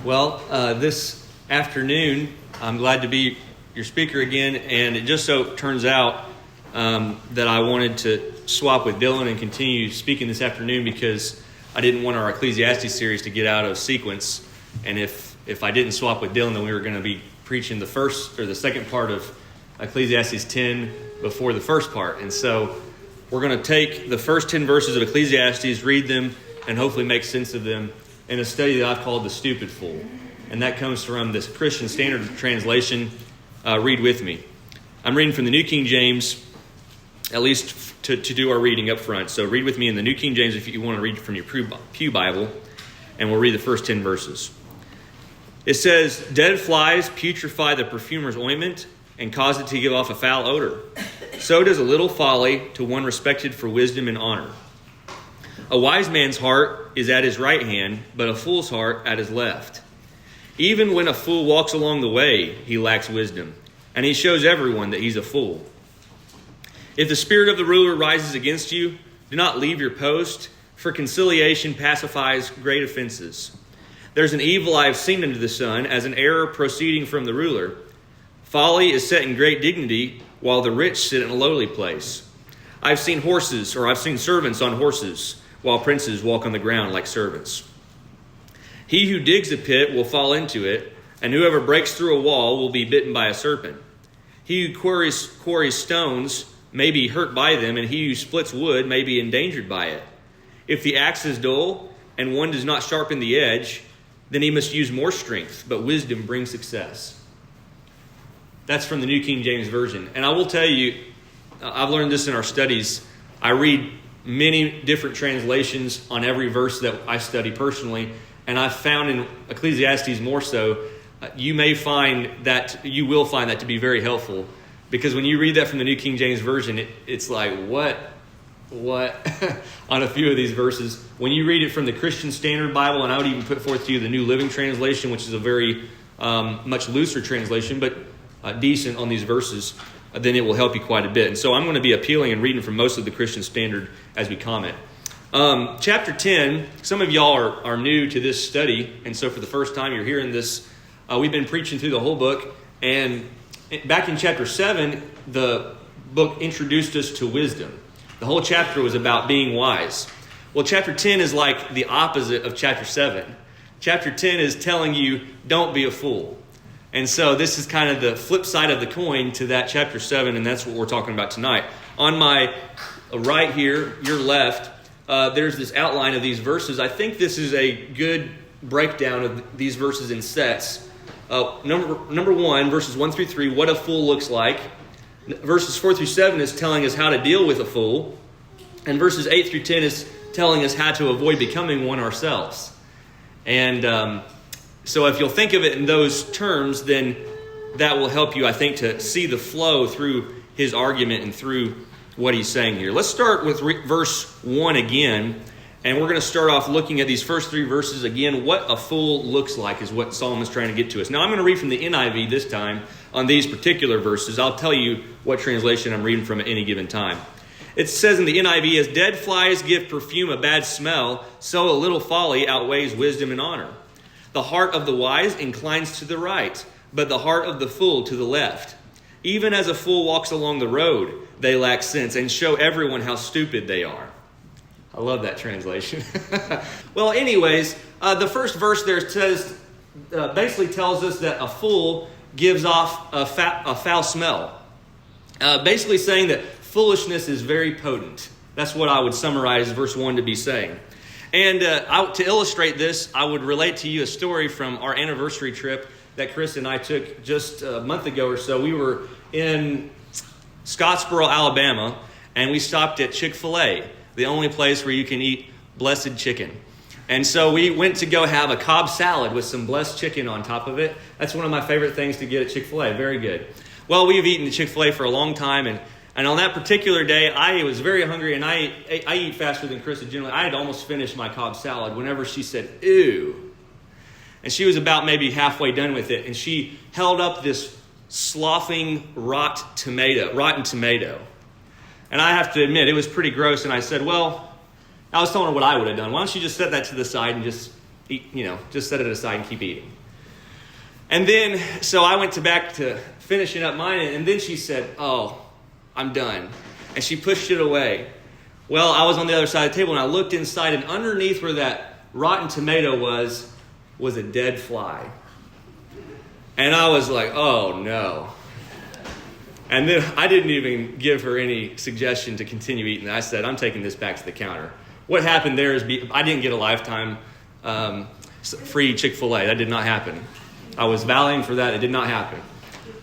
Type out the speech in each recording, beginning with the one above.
Well, this afternoon, I'm glad to be your speaker again, and it just so turns out that I wanted to swap with Dylan and continue speaking this afternoon because I didn't want our Ecclesiastes series to get out of sequence, and if I didn't swap with Dylan, then we were going to be preaching the first or the second part of Ecclesiastes 10 before the first part, and so we're going to take the first 10 verses of Ecclesiastes, read them, and hopefully make sense of them in a study that I've called The Stupid Fool. And that comes from this Christian Standard Translation. Read with me. I'm reading from the New King James, at least to do our reading up front. So read with me in the New King James if you want to read from your Pew Bible. And we'll read the first 10 verses. It says, "Dead flies putrefy the perfumer's ointment and cause it to give off a foul odor. So does a little folly to one respected for wisdom and honor. A wise man's heart is at his right hand, but a fool's heart at his left. Even when a fool walks along the way, he lacks wisdom, and he shows everyone that he's a fool. If the spirit of the ruler rises against you, do not leave your post, for conciliation pacifies great offenses. There's an evil I have seen under the sun, as an error proceeding from the ruler. Folly is set in great dignity, while the rich sit in a lowly place. I've seen servants on horses, while princes walk on the ground like servants. He who digs a pit will fall into it, and whoever breaks through a wall will be bitten by a serpent. He who quarries stones may be hurt by them, and he who splits wood may be endangered by it. If the axe is dull, and one does not sharpen the edge, then he must use more strength, but wisdom brings success." That's from the New King James Version. And I will tell you, I've learned this in our studies. I read many different translations on every verse that I study personally, and I've found in Ecclesiastes more so, you will find that to be very helpful, because when you read that from the New King James Version, it's like, what on a few of these verses. When you read it from the Christian Standard Bible, and I would even put forth to you the New Living Translation, which is a very much looser translation, but decent on these verses, then it will help you quite a bit. And so I'm going to be appealing and reading from most of the Christian Standard as we comment. Chapter 10, some of y'all are new to this study, and so for the first time you're hearing this. We've been preaching through the whole book, and back in chapter 7, the book introduced us to wisdom. The whole chapter was about being wise. Well, chapter 10 is like the opposite of chapter 7. Chapter 10 is telling you, don't be a fool. And so this is kind of the flip side of the coin to that chapter 7, and that's what we're talking about tonight. On my right here, your left, there's this outline of these verses. I think this is a good breakdown of these verses in sets. Number 1, verses 1 through 3, what a fool looks like. Verses 4 through 7 is telling us how to deal with a fool. And verses 8 through 10 is telling us how to avoid becoming one ourselves. And so if you'll think of it in those terms, then that will help you, I think, to see the flow through his argument and through what he's saying here. Let's start with verse 1 again. And we're going to start off looking at these first 3 verses again. What a fool looks like is what Solomon's trying to get to us. Now, I'm going to read from the NIV this time on these particular verses. I'll tell you what translation I'm reading from at any given time. It says in the NIV, "As dead flies give perfume a bad smell, so a little folly outweighs wisdom and honor. The heart of the wise inclines to the right, but the heart of the fool to the left. Even as a fool walks along the road, they lack sense and show everyone how stupid they are." I love that translation. Well, anyways, the first verse there says, basically tells us that a fool gives off a foul smell. Basically saying that foolishness is very potent. That's what I would summarize verse 1 to be saying. And to illustrate this, I would relate to you a story from our anniversary trip that Chris and I took just a month ago or so. We were in Scottsboro, Alabama, and we stopped at Chick-fil-A, the only place where you can eat blessed chicken. And so we went to go have a Cobb salad with some blessed chicken on top of it. That's one of my favorite things to get at Chick-fil-A. Very good. Well, we've eaten at Chick-fil-A for a long time, and on that particular day, I was very hungry, and I eat faster than Chris generally. I had almost finished my Cobb salad whenever she said, "Ew." And she was about maybe halfway done with it, and she held up this sloughing rotten tomato. And I have to admit, it was pretty gross, and I said, well, I was telling her what I would have done. Why don't you just set that to the side and just eat, just set it aside and keep eating. And then, so I went back to finishing up mine, and then she said, oh, I'm done. And she pushed it away. Well, I was on the other side of the table, and I looked inside, and underneath where that rotten tomato was a dead fly. And I was like, oh, no. And then I didn't even give her any suggestion to continue eating. I said, I'm taking this back to the counter. What happened there is I didn't get a lifetime free Chick-fil-A. That did not happen. I was vowing for that. It did not happen.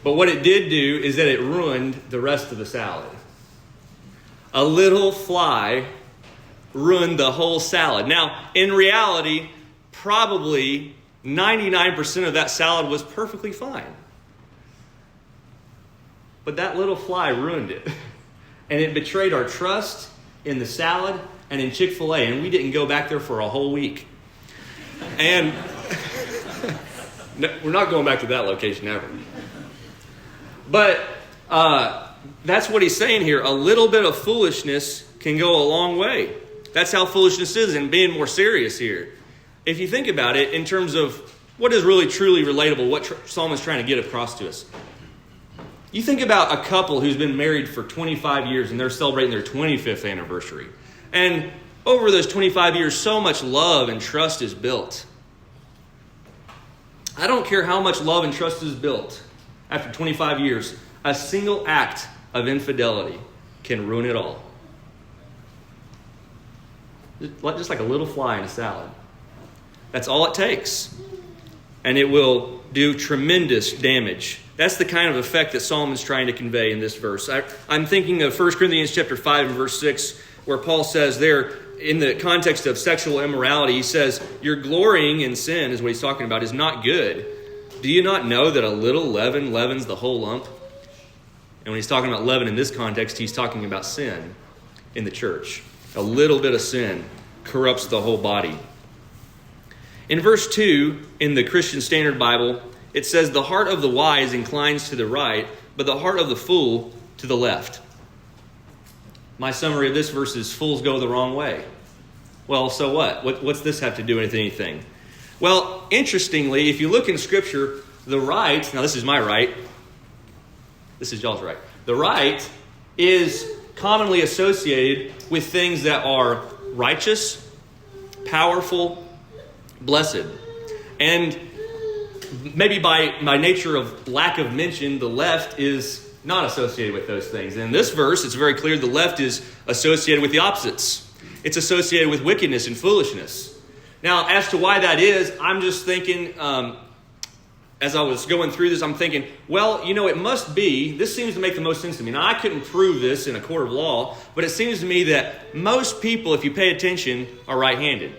But what it did do is that it ruined the rest of the salad. A little fly ruined the whole salad. Now, in reality, probably 99% of that salad was perfectly fine. But that little fly ruined it. And it betrayed our trust in the salad and in Chick-fil-A. And we didn't go back there for a whole week. And no, we're not going back to that location ever. But that's what he's saying here. A little bit of foolishness can go a long way. That's how foolishness is, and being more serious here. If you think about it in terms of what is really truly relatable, what Psalm is trying to get across to us. You think about a couple who's been married for 25 years and they're celebrating their 25th anniversary. And over those 25 years, so much love and trust is built. I don't care how much love and trust is built. After 25 years, a single act of infidelity can ruin it all. Just like a little fly in a salad. That's all it takes. And it will do tremendous damage. That's the kind of effect that Solomon is trying to convey in this verse. I'm thinking of 1 Corinthians chapter 5 and verse 6, where Paul says there, in the context of sexual immorality, he says, your glorying in sin, is what he's talking about, is not good. Do you not know that a little leaven leavens the whole lump? And when he's talking about leaven in this context, he's talking about sin in the church. A little bit of sin corrupts the whole body. In verse 2, in the Christian Standard Bible, it says, the heart of the wise inclines to the right, but the heart of the fool to the left. My summary of this verse is, fools go the wrong way. Well, so what? What's this have to do with anything? Well, interestingly, if you look in Scripture, the right, now this is my right, this is y'all's right. The right is commonly associated with things that are righteous, powerful, blessed. And maybe by nature of lack of mention, the left is not associated with those things. And in this verse, it's very clear the left is associated with the opposites. It's associated with wickedness and foolishness. Now, as to why that is, I'm just thinking, as I was going through this, I'm thinking, well, it must be, this seems to make the most sense to me. Now, I couldn't prove this in a court of law, but it seems to me that most people, if you pay attention, are right-handed.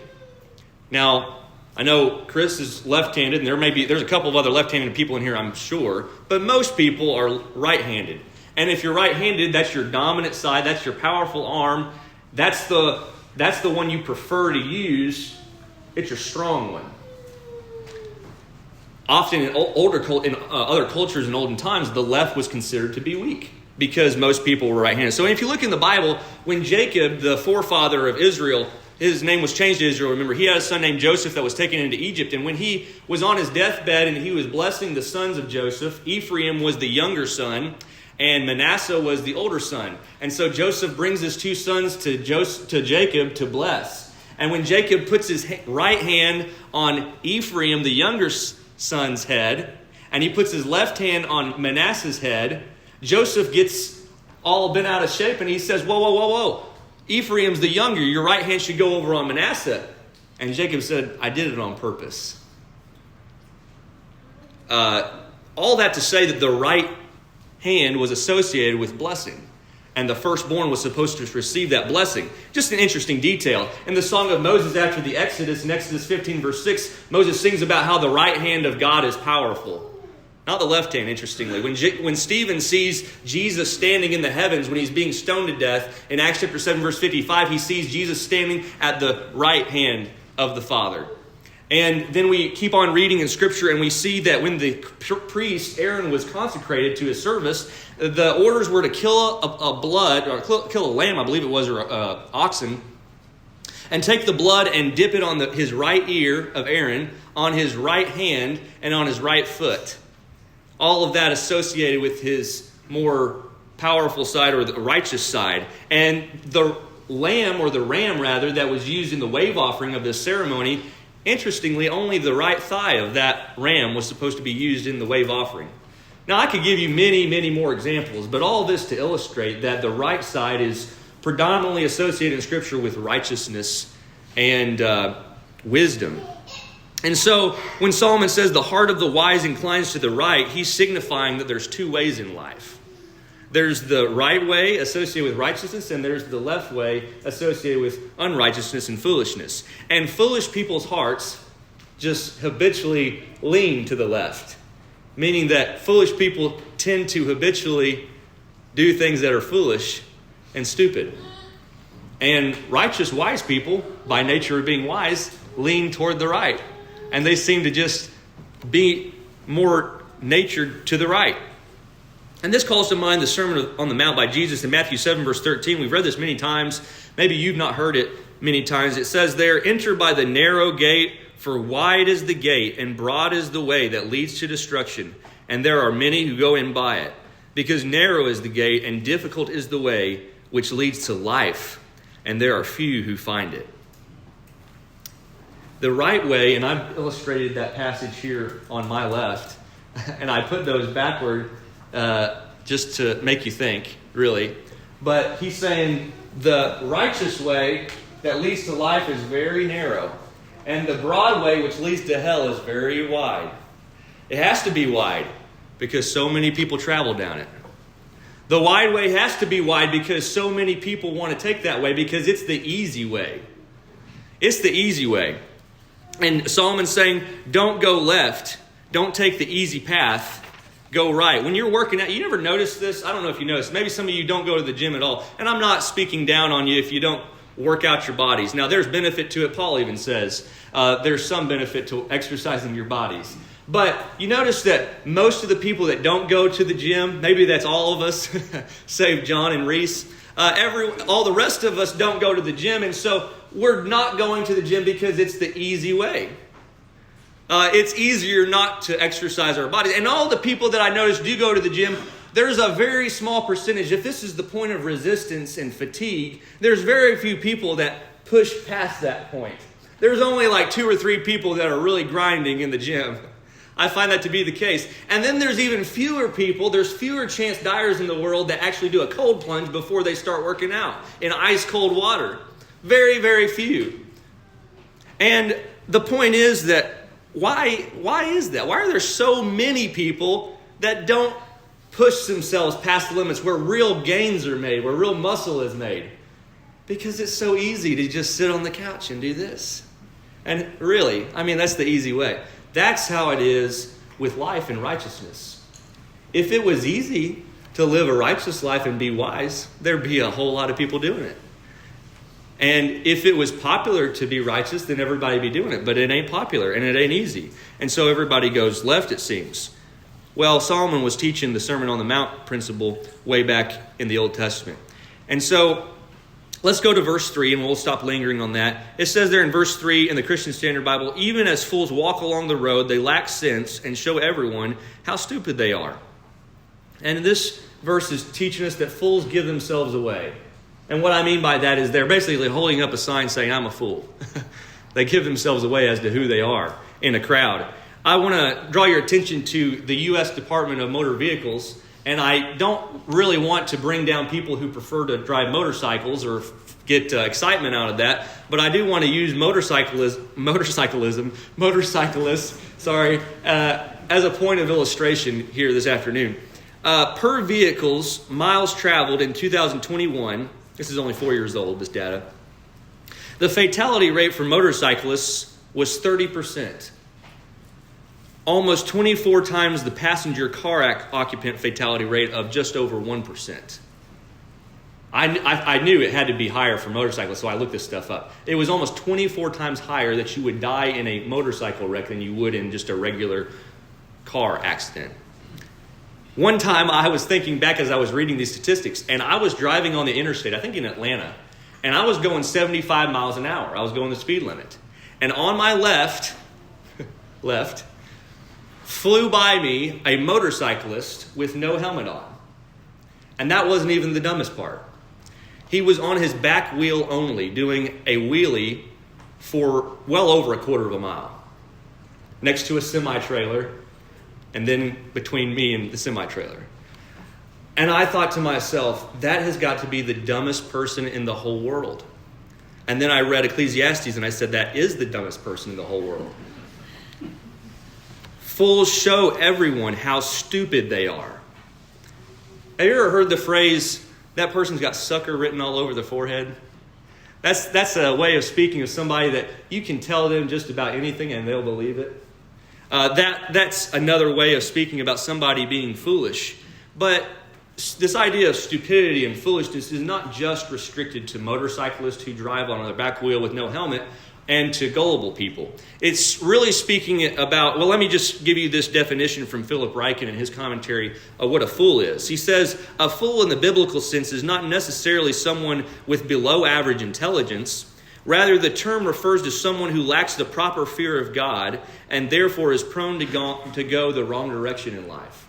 Now, I know Chris is left-handed, and there's a couple of other left-handed people in here, I'm sure, but most people are right-handed. And if you're right-handed, that's your dominant side, that's your powerful arm, that's the one you prefer to use. It's your strong one. Often in other cultures in olden times, the left was considered to be weak because most people were right-handed. So if you look in the Bible, when Jacob, the forefather of Israel, his name was changed to Israel. Remember, he had a son named Joseph that was taken into Egypt. And when he was on his deathbed and he was blessing the sons of Joseph, Ephraim was the younger son and Manasseh was the older son. And so Joseph brings his two sons to Jacob to bless. And when Jacob puts his right hand on Ephraim, the younger son's head, and he puts his left hand on Manasseh's head, Joseph gets all bent out of shape and he says, whoa, whoa, whoa, whoa. Ephraim's the younger. Your right hand should go over on Manasseh. And Jacob said, I did it on purpose. All that to say that the right hand was associated with blessing. And the firstborn was supposed to receive that blessing. Just an interesting detail. In the Song of Moses after the Exodus, in Exodus 15 verse 6, Moses sings about how the right hand of God is powerful. Not the left hand, interestingly. When Stephen sees Jesus standing in the heavens when he's being stoned to death, in Acts chapter 7, verse 55, he sees Jesus standing at the right hand of the Father. And then we keep on reading in Scripture and we see that when the priest, Aaron, was consecrated to his service, the orders were to kill a lamb, I believe it was, or oxen. And take the blood and dip it on his right ear of Aaron, on his right hand, and on his right foot. All of that associated with his more powerful side, or the righteous side. And the lamb, or the ram rather, that was used in the wave offering of this ceremony, interestingly, only the right thigh of that ram was supposed to be used in the wave offering. Now, I could give you many, many more examples, but all this to illustrate that the right side is predominantly associated in Scripture with righteousness and wisdom. And so, when Solomon says the heart of the wise inclines to the right, he's signifying that there's two ways in life. There's the right way associated with righteousness, and there's the left way associated with unrighteousness and foolishness. And foolish people's hearts just habitually lean to the left, meaning that foolish people tend to habitually do things that are foolish and stupid. And righteous, wise people, by nature of being wise, lean toward the right. And they seem to just be more natured to the right. And this calls to mind the Sermon on the Mount by Jesus in Matthew 7, verse 13. We've read this many times. Maybe you've not heard it many times. It says there, "Enter by the narrow gate, for wide is the gate, and broad is the way that leads to destruction. And there are many who go in by it. Because narrow is the gate, and difficult is the way which leads to life, and there are few who find it." The right way, and I've illustrated that passage here on my left, and I put those backward just to make you think, really. But he's saying the righteous way that leads to life is very narrow, and the broad way which leads to hell is very wide. It has to be wide because so many people travel down it. The wide way has to be wide because so many people want to take that way because it's the easy way. It's the easy way. And Solomon's saying, don't go left. Don't take the easy path. Go right. When you're working out, you never notice this? I don't know if you notice. Maybe some of you don't go to the gym at all. And I'm not speaking down on you if you don't work out your bodies. Now, there's benefit to it. Paul even says there's some benefit to exercising your bodies. But you notice that most of the people that don't go to the gym, maybe that's all of us, save John and Reese, all the rest of us don't go to the gym. And so we're not going to the gym because it's the easy way. It's easier not to exercise our bodies. And all the people that I notice do go to the gym, there's a very small percentage. If this is the point of resistance and fatigue, there's very few people that push past that point. There's only like 2 or 3 people that are really grinding in the gym. I find that to be the case. And then there's even fewer people, there's fewer chance diers in the world that actually do a cold plunge before they start working out in ice cold water. Very, very few. And the point is that why is that? Why are there so many people that don't push themselves past the limits where real gains are made, where real muscle is made? Because it's so easy to just sit on the couch and do this. And really, I mean, that's the easy way. That's how it is with life and righteousness. If it was easy to live a righteous life and be wise, there'd be a whole lot of people doing it. And if it was popular to be righteous, then everybody would be doing it. But it ain't popular and it ain't easy. And so everybody goes left, it seems. Well, Solomon was teaching the Sermon on the Mount principle way back in the Old Testament. And so let's go to verse 3 and we'll stop lingering on that. It says there in verse 3 in the Christian Standard Bible, "Even as fools walk along the road, they lack sense and show everyone how stupid they are." And this verse is teaching us that fools give themselves away. And what I mean by that is they're basically holding up a sign saying, "I'm a fool." They give themselves away as to who they are in a crowd. I want to draw your attention to the U.S. Department of Motor Vehicles. And I don't really want to bring down people who prefer to drive motorcycles or get excitement out of that. But I do want to use motorcyclists, as a point of illustration here this afternoon. Per vehicles, miles traveled in 2021, this is only 4 years old, this data, the fatality rate for motorcyclists was 30%. Almost 24 times the passenger car occupant fatality rate of just over 1%. I knew it had to be higher for motorcyclists, so I looked this stuff up. It was almost 24 times higher that you would die in a motorcycle wreck than you would in just a regular car accident. One time I was thinking back as I was reading these statistics, and I was driving on the interstate, I think in Atlanta, and I was going 75 miles an hour. I was going the speed limit. And on my left, flew by me a motorcyclist with no helmet on. And that wasn't even the dumbest part. He was on his back wheel only, doing a wheelie for well over a quarter of a mile, next to a semi-trailer, and then between me and the semi-trailer. And I thought to myself, that has got to be the dumbest person in the whole world. And then I read Ecclesiastes and I said, that is the dumbest person in the whole world. Fools show everyone how stupid they are. Have you ever heard the phrase, that person's got sucker written all over their forehead? That's a way of speaking of somebody that you can tell them just about anything and they'll believe it. That's another way of speaking about somebody being foolish. But this idea of stupidity and foolishness is not just restricted to motorcyclists who drive on their back wheel with no helmet and to gullible people. It's really speaking about, well, let me just give you this definition from Philip Ryken in his commentary of what a fool is. He says, a fool in the biblical sense is not necessarily someone with below average intelligence. Rather, the term refers to someone who lacks the proper fear of God and therefore is prone to go the wrong direction in life.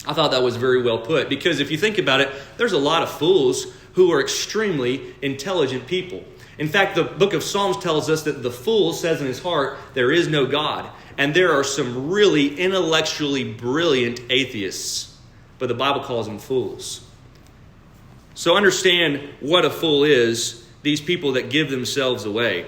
I thought that was very well put, because if you think about it, there's a lot of fools who are extremely intelligent people. In fact, the book of Psalms tells us that the fool says in his heart, there is no God. And there are some really intellectually brilliant atheists, but the Bible calls them fools. So understand what a fool is, these people that give themselves away,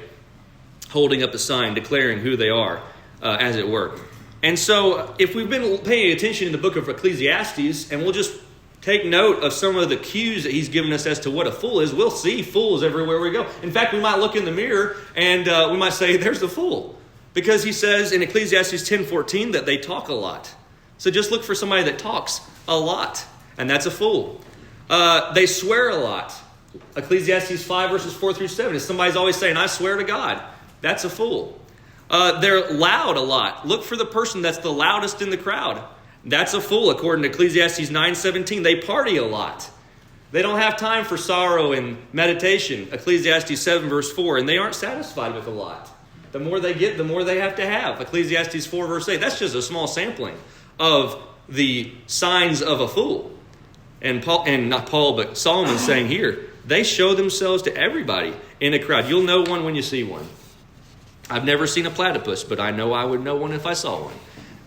holding up a sign, declaring who they are, as it were. And so if we've been paying attention in the book of Ecclesiastes, and we'll just take note of some of the cues that he's given us as to what a fool is, we'll see fools everywhere we go. In fact, we might look in the mirror and we might say, there's the fool. Because he says in Ecclesiastes 10:14 that they talk a lot. So just look for somebody that talks a lot, and that's a fool. They swear a lot. Ecclesiastes 5 verses 4 through 7. If somebody's always saying, I swear to God, that's a fool. They're loud a lot. Look for the person that's the loudest in the crowd. That's a fool, according to Ecclesiastes 9:17. They party a lot. They don't have time for sorrow and meditation. Ecclesiastes 7 verse 4. And they aren't satisfied with a lot. The more they get, the more they have to have. Ecclesiastes 4 verse 8. That's just a small sampling of the signs of a fool. And Solomon's saying here, they show themselves to everybody in a crowd. You'll know one when you see one. I've never seen a platypus, but I know I would know one if I saw one.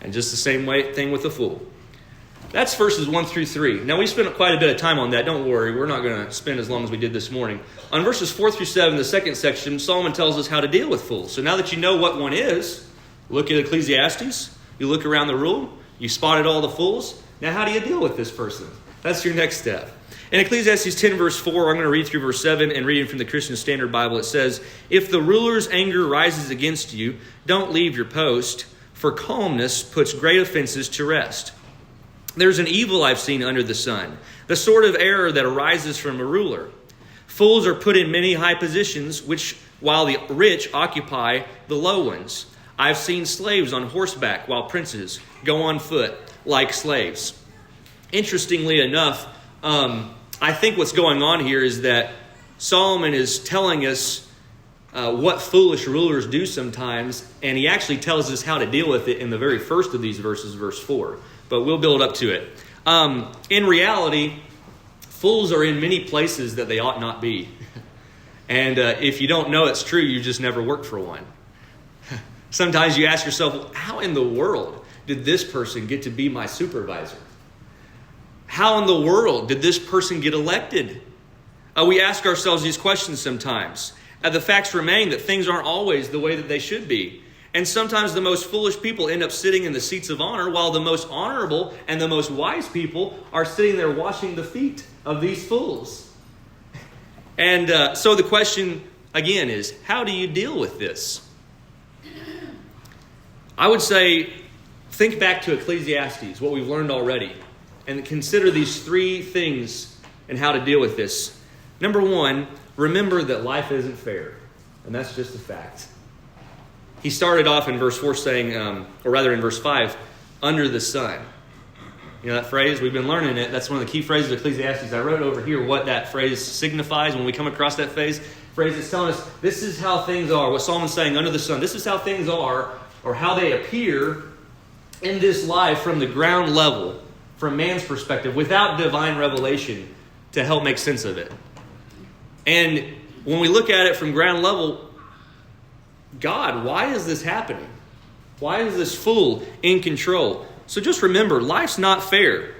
And just the same thing with a fool. That's verses 1 through 3. Now, we spent quite a bit of time on that. Don't worry, we're not going to spend as long as we did this morning. On verses 4 through 7, the second section, Solomon tells us how to deal with fools. So now that you know what one is, look at Ecclesiastes, you look around the room, you spotted all the fools. Now, how do you deal with this person? That's your next step. In Ecclesiastes 10 verse 4, I'm going to read through verse 7 and reading from the Christian Standard Bible. It says, if the ruler's anger rises against you, don't leave your post, for calmness puts great offenses to rest. There's an evil I've seen under the sun, the sort of error that arises from a ruler. Fools are put in many high positions, while the rich occupy the low ones. I've seen slaves on horseback, while princes go on foot like slaves. Interestingly enough, I think what's going on here is that Solomon is telling us what foolish rulers do sometimes, and he actually tells us how to deal with it in the very first of these verses, verse 4. But we'll build up to it. In reality, fools are in many places that they ought not be. And if you don't know it's true, you just never worked for one. Sometimes you ask yourself, well, how in the world did this person get to be my supervisor? How in the world did this person get elected? We ask ourselves these questions sometimes. The facts remain that things aren't always the way that they should be. And sometimes the most foolish people end up sitting in the seats of honor, while the most honorable and the most wise people are sitting there washing the feet of these fools. And so the question, again, is how do you deal with this? I would say, think back to Ecclesiastes, what we've learned already, and consider these three things and how to deal with this. Number one, remember that life isn't fair. And that's just a fact. He started off in verse 4 saying, or rather in verse 5, under the sun. You know that phrase? We've been learning it. That's one of the key phrases of Ecclesiastes. I wrote over here what that phrase signifies when we come across that phrase. It's telling us this is how things are. What Solomon's saying under the sun. This is how things are, or how they appear in this life from the ground level, from man's perspective, without divine revelation to help make sense of it. And when we look at it from ground level, God, why is this happening? Why is this fool in control? So just remember, life's not fair.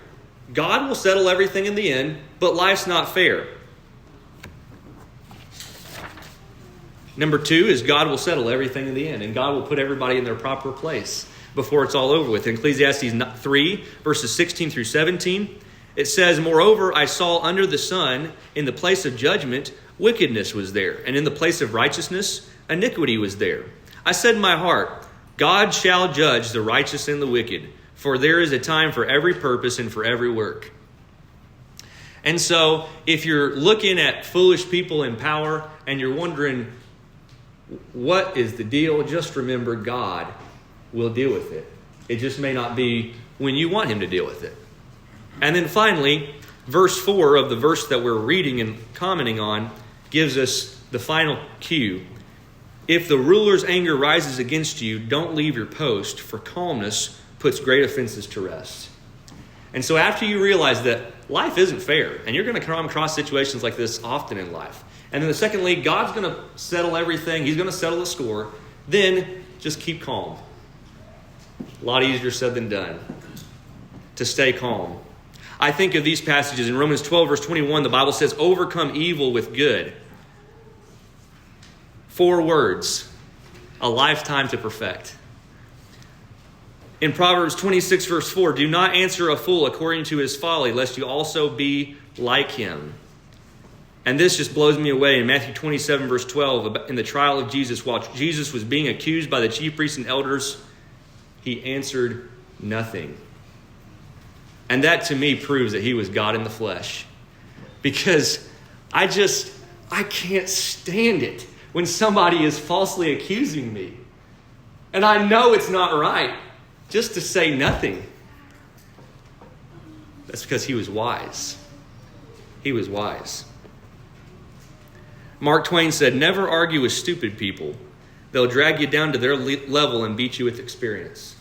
God will settle everything in the end, but life's not fair. Number 2 is God will settle everything in the end, and God will put everybody in their proper place before it's all over with. In Ecclesiastes 3, verses 16 through 17, it says, "Moreover, I saw under the sun, in the place of judgment, wickedness was there, and in the place of righteousness, iniquity was there. I said in my heart, God shall judge the righteous and the wicked, for there is a time for every purpose and for every work." And so, if you're looking at foolish people in power and you're wondering, what is the deal? Just remember, God will deal with it. It just may not be when you want him to deal with it. And then finally, verse 4 of the verse that we're reading and commenting on gives us the final cue. "If the ruler's anger rises against you, don't leave your post, for calmness puts great offenses to rest." And so after you realize that life isn't fair, and you're going to come across situations like this often in life, and then secondly, God's going to settle everything, he's going to settle the score, then just keep calm. A lot easier said than done to stay calm. I think of these passages in Romans 12, verse 21, the Bible says, "Overcome evil with good." 4 words, a lifetime to perfect. In Proverbs 26, verse 4, "Do not answer a fool according to his folly, lest you also be like him." And this just blows me away. In Matthew 27, verse 12, in the trial of Jesus, while Jesus was being accused by the chief priests and elders, he answered nothing. And that to me proves that he was God in the flesh. Because I can't stand it when somebody is falsely accusing me. And I know it's not right just to say nothing. That's because he was wise. He was wise. Mark Twain said, "Never argue with stupid people. They'll drag you down to their level and beat you with experience."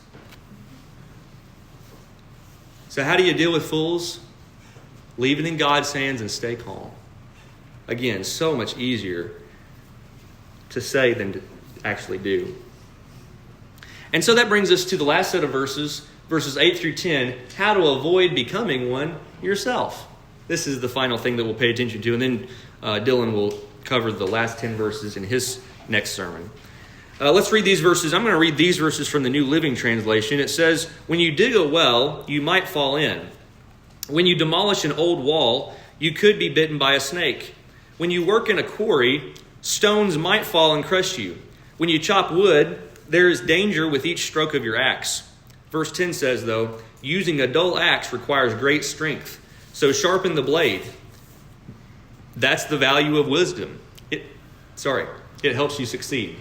So how do you deal with fools? Leave it in God's hands and stay calm. Again, so much easier to say than to actually do. And so that brings us to the last set of verses, verses 8 through 10, how to avoid becoming one yourself. This is the final thing that we'll pay attention to, and then Dylan will cover the last 10 verses in his next sermon. Let's read these verses. I'm going to read these verses from the New Living Translation. It says, "When you dig a well, you might fall in. When you demolish an old wall, you could be bitten by a snake. When you work in a quarry, stones might fall and crush you. When you chop wood, there is danger with each stroke of your axe." Verse 10 says, though, "Using a dull axe requires great strength, so sharpen the blade." That's the value of wisdom. It helps you succeed.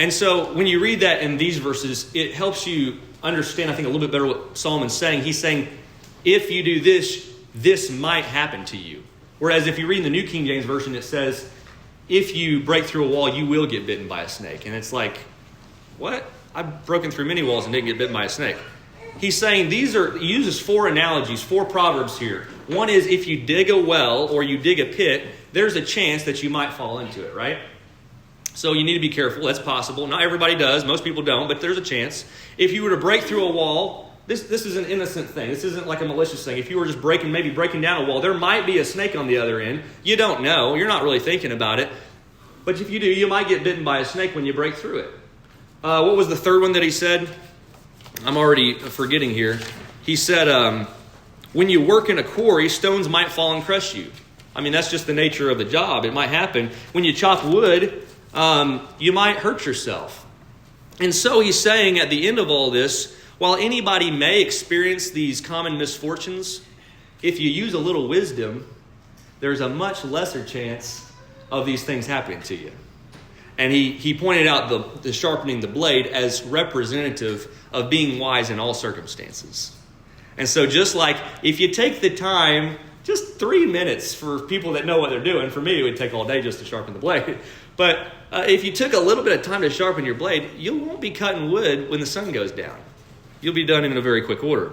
And so when you read that in these verses, it helps you understand, I think, a little bit better what Solomon's saying. He's saying, if you do this, this might happen to you. Whereas if you read in the New King James Version, it says, if you break through a wall, you will get bitten by a snake. And it's like, what? I've broken through many walls and didn't get bitten by a snake. He's saying he uses 4 analogies, 4 proverbs here. One is, if you dig a well or you dig a pit, there's a chance that you might fall into it, right? So you need to be careful. That's possible. Not everybody does. Most people don't, but there's a chance. If you were to break through a wall, this is an innocent thing. This isn't like a malicious thing. If you were just breaking down a wall, there might be a snake on the other end. You don't know. You're not really thinking about it. But if you do, you might get bitten by a snake when you break through it. What was the third one that he said? I'm already forgetting here. He said, when you work in a quarry, stones might fall and crush you. I mean, that's just the nature of the job. It might happen. When you chop wood, you might hurt yourself. And so he's saying at the end of all this, while anybody may experience these common misfortunes, if you use a little wisdom, there's a much lesser chance of these things happening to you. And he pointed out the sharpening the blade as representative of being wise in all circumstances. And so just like if you take the time, just 3 minutes for people that know what they're doing. For me, it would take all day just to sharpen the blade. But if you took a little bit of time to sharpen your blade, you won't be cutting wood when the sun goes down. You'll be done in a very quick order.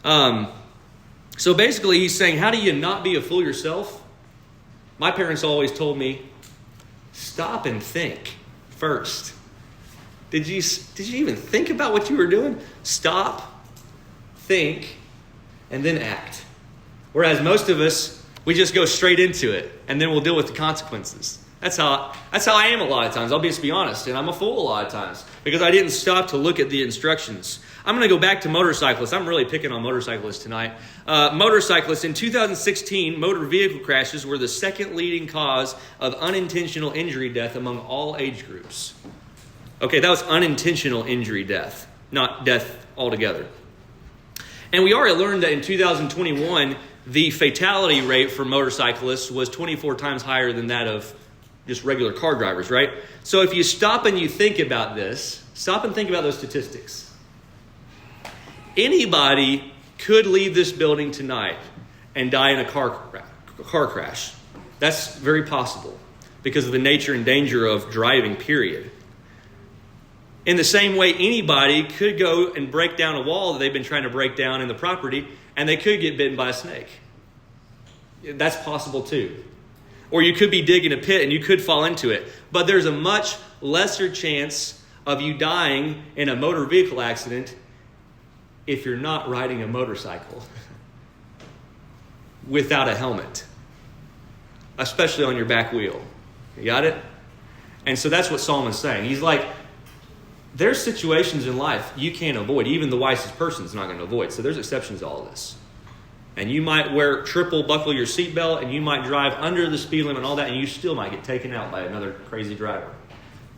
So basically, he's saying, how do you not be a fool yourself? My parents always told me, stop and think first. Did you even think about what you were doing? Stop, think, and then act. Whereas most of us, we just go straight into it, and then we'll deal with the consequences. That's how I am a lot of times. I'll just be honest, and I'm a fool a lot of times because I didn't stop to look at the instructions. I'm going to go back to motorcyclists. I'm really picking on motorcyclists tonight. Motorcyclists, in 2016, motor vehicle crashes were the second leading cause of unintentional injury death among all age groups. Okay, that was unintentional injury death, not death altogether. And we already learned that in 2021, the fatality rate for motorcyclists was 24 times higher than that of just regular car drivers, right? So if you stop and you think about this, stop and think about those statistics. Anybody could leave this building tonight and die in a car crash. That's very possible because of the nature and danger of driving, period. In the same way, anybody could go and break down a wall that they've been trying to break down in the property, and they could get bitten by a snake. That's possible too. Or you could be digging a pit and you could fall into it. But there's a much lesser chance of you dying in a motor vehicle accident if you're not riding a motorcycle without a helmet, especially on your back wheel. You got it? And so that's what Solomon's saying. He's like, there's situations in life you can't avoid. Even the wisest person is not going to avoid. So there's exceptions to all of this. And you might buckle your seatbelt, and you might drive under the speed limit and all that, and you still might get taken out by another crazy driver.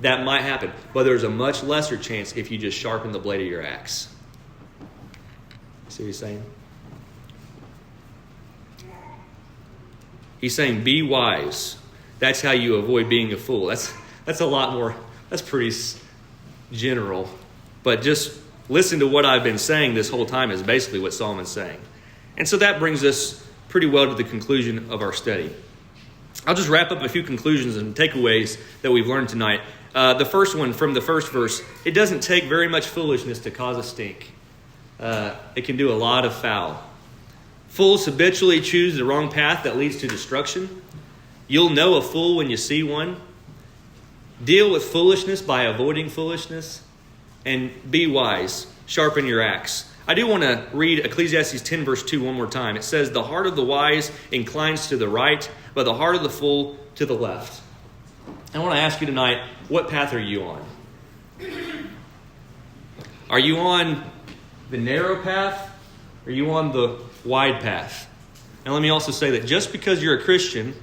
That might happen. But there's a much lesser chance if you just sharpen the blade of your axe. See what he's saying? He's saying, be wise. That's how you avoid being a fool. That's a lot more, that's pretty general. But just listen to what I've been saying this whole time is basically what Solomon's saying. And so that brings us pretty well to the conclusion of our study. I'll just wrap up a few conclusions and takeaways that we've learned tonight. The first one from the first verse, it doesn't take very much foolishness to cause a stink. It can do a lot of foul. Fools habitually choose the wrong path that leads to destruction. You'll know a fool when you see one. Deal with foolishness by avoiding foolishness. And be wise. Sharpen your axe. I do want to read Ecclesiastes 10 verse 2 one more time. It says, the heart of the wise inclines to the right, but the heart of the fool to the left. I want to ask you tonight, what path are you on? Are you on the narrow path? Or are you on the wide path? And let me also say that just because you're a Christian,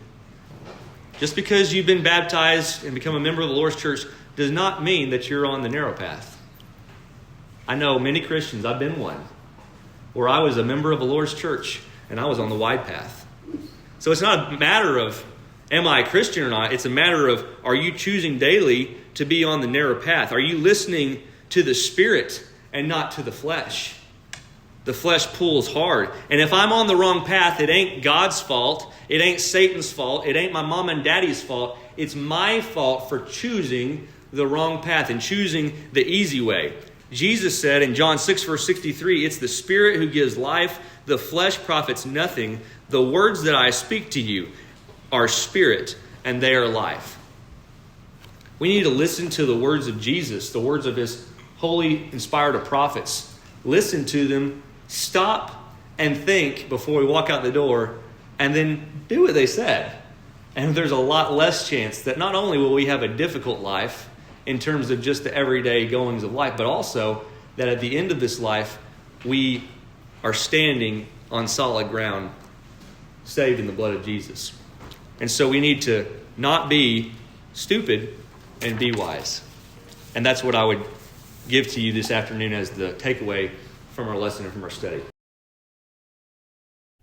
just because you've been baptized and become a member of the Lord's church, does not mean that you're on the narrow path. I know many Christians, I've been one, where I was a member of the Lord's church and I was on the wide path. So it's not a matter of, am I a Christian or not? It's a matter of, are you choosing daily to be on the narrow path? Are you listening to the Spirit and not to the flesh? The flesh pulls hard. And if I'm on the wrong path, it ain't God's fault. It ain't Satan's fault. It ain't my mom and daddy's fault. It's my fault for choosing the wrong path and choosing the easy way. Jesus said in John 6 verse 63, it's the Spirit who gives life. The flesh profits nothing. The words that I speak to you are spirit and they are life. We need to listen to the words of Jesus, the words of his holy inspired prophets. Listen to them. Stop and think before we walk out the door, and then do what they said. And there's a lot less chance that not only will we have a difficult life in terms of just the everyday goings of life, but also that at the end of this life, we are standing on solid ground, saved in the blood of Jesus. And so we need to not be stupid and be wise. And that's what I would give to you this afternoon as the takeaway from our lesson and from our study.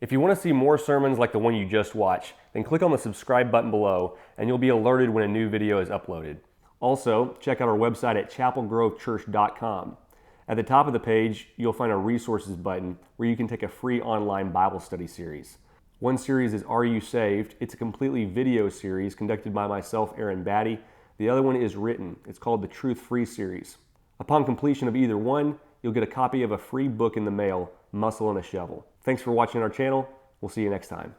If you want to see more sermons like the one you just watched, then click on the subscribe button below and you'll be alerted when a new video is uploaded. Also, check out our website at chapelgrovechurch.com. At the top of the page, you'll find a resources button where you can take a free online Bible study series. One series is Are You Saved? It's a completely video series conducted by myself, Aaron Battey. The other one is written. It's called the Truth Free series. Upon completion of either one, you'll get a copy of a free book in the mail, Muscle and a Shovel. Thanks for watching our channel. We'll see you next time.